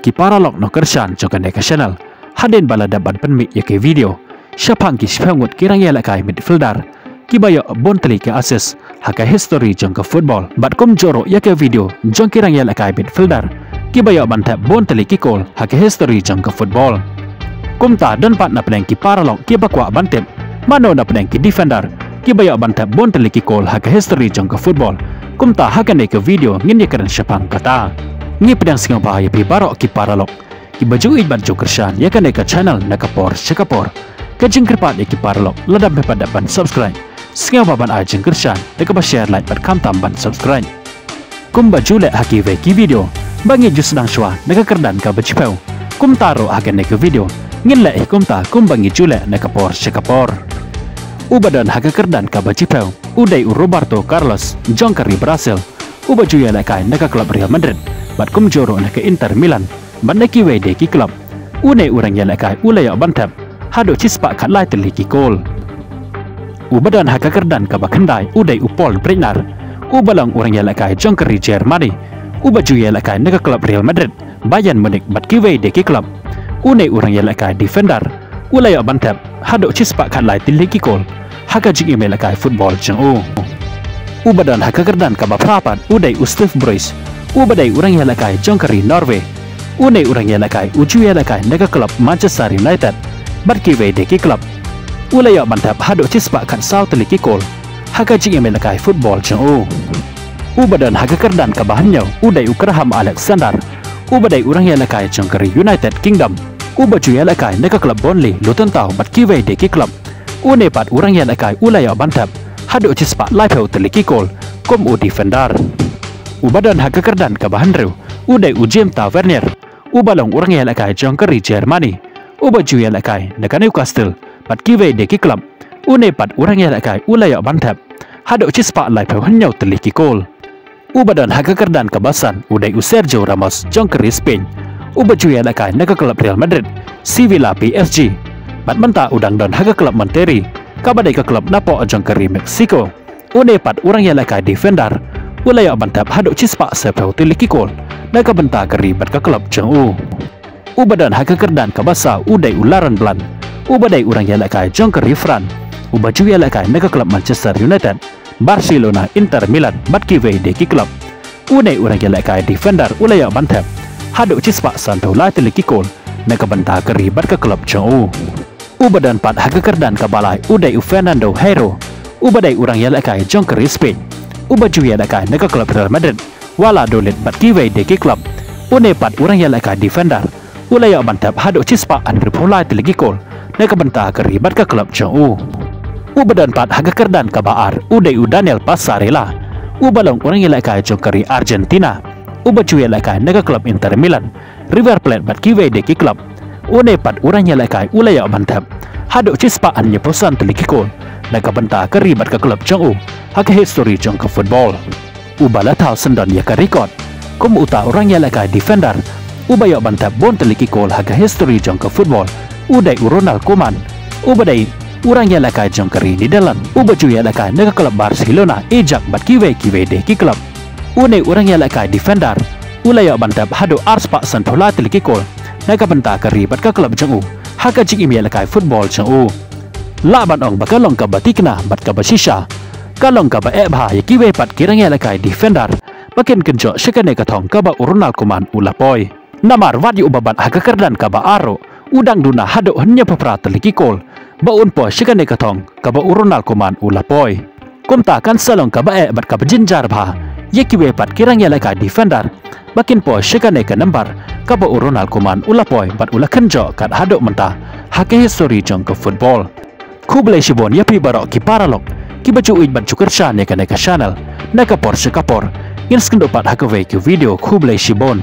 ki paralok no kershan jokan eka channel haden bala dapat penmi ya ke video syapang ki spengut kirang ya lakai midfielder ki bayo bon teli ke assist haka history jong ke football bat kum joro ya ke video jong kirang ya lakai midfielder ki bayo bantap bon teli ki kol haka history jong ke football kum ta dan pat na peneng ki paralok ki bakwa bantep mano na peneng ki defender ki bayo bantap bon teli ki kol haka history jong ke football kum ta haka ne ke video ngin ya keren syapang kata ngi pedang singa bahaya pi barok ki paralok ki baju iban jokershan ya kan eka channel nakapor sekapor ke jengkerpat ki paralok ladam pepat dapat subscribe singa baban a jengkershan deka ba share like pat kam tamban subscribe kum baju le haki ve ki video bangi jus nang shwa naka kerdan ka bajpeu kum taro hakan ke video ngin le kum ta kum bangi jule nakapor sekapor ubadan haka kerdan ka bajpeu udai Roberto Carlos jongkari Brazil ubaju ya lakai naka klub Real Madrid bat kum joro naka Inter Milan ban neki wede ki klub une urang ya lakai ulaya bantap hado cispa kat lai teli ki kol ubadan haka kerdan ka bakandai udai Paul Breitner ubalang urang ya lakai jongkari Germany ubaju ya lakai naka klub Real Madrid Bayern Munich bat ki wede ki klub une urang ya lakai defender ulaya bantap hado cispa kat lai teli ki kol haka jing email lakai football jeng ubadan haka kerdan ka baprapat udai Steve Bruce ubadai urang ya lakai jongkari Norway une urang ya lakai uju ya lakai nega klub Manchester United barki wede ki klub ulaya bantap hado cispa kan South League kol haka jing email lakai football jeng ubadan haka kerdan ka bahannya udai Graham Alexander ubadai urang ya lakai jongkari United Kingdom ubaju ya lakai nega klub Burnley Luton Town barki wede ki klub une pat urang ya lakai ulaya bantap hado cispa live teliki kol kom u defender ubadan haka kerdan ka bahanrew udai James Tavernier ubalong urang ya lakai jongkari Germany ubaju ya lakai naka Newcastle pat kiwe de ki club une pat urang ya lakai ulaya bantap hado cispa live hanyau teliki kol ubadan haka kerdan ka basan udai Sergio Ramos jongkari Spain ubaju ya lakai naka klub Real Madrid Sevilla PSG pat menta udang don haka klub Monterrey kabadai ka klub Napo jongkari Mexico une pat urang ya lakai defender ulaya bantap hado cispa sepeu tiliki kol naka benta keri bat ka klub jeng ubadan haka kerdan ka basa udai ularan blan ubadai urang ya lakai jongkari Fran ubaju ya lakai naka klub Manchester United Barcelona Inter Milan bat ki wede ki klub une urang ya lakai defender ulaya bantap hado cispa santo la tiliki kol naka benta keri bat ka klub jeng ubadan pat haka kerdan ka balai udai Fernando Hierro ubadai urang ya lakai jongkari Spain ubaju ya lakai naka klub Real Madrid wala dolet bat kiwe de ki klub une pat urang ya lakai defender ulaya bantap hado cispa andri pulai telegi kol naka benta keri bat ka klub jeng ubadan pat haka kerdan ka baar udai Daniel Passarella ubalong urang ya lakai jongkari Argentina ubaju ya lakai naka klub Inter Milan River Plate bat kiwe de ki klub une pat urang ya lakai ulaya bantap hado cispa anya posan telegi kol naka benta keri bat ka klub jeng haka history jong ke football ubala tau sendon ya ka record kum uta orang ya lakai defender ubaya bantap bon teliki kol haka history jong ke football udai Ronald Koeman ubadai urang ya lakai jong keri di dalam ubaju ya lakai naka klub Barcelona ejak bat kiwe de ki klub une urang ya lakai defender ulaya bantap hado arspa santola teliki kol naka benta keri bat ka klub jeng haka jing ya lakai football jeng laban ong bakalong ka batikna bat ka basisha kalong ka ba ebha ya kiwe pat kirang ya lakai defender makin kenjo syakane katong ka ba Ronald Koeman ulapoy namar wat yu baban haka kerdan ka ba aro udang duna hado hanya papra teliki kol ba unpo syakane katong ka ba Ronald Koeman ulapoy kumta kan salong ka ba bat ka jinjar bha ya kiwe pat kirang ya lakai defender makin po syakane ka nambar ka ba Ronald Koeman ulapoy bat ula kenjo kat hado menta haka history jong ke football kublai shibon ya pi barok ki paralok ki baju uid ban cukershan ya kaneka channel naka por sekapor ngin skendopat haka video kublai shibon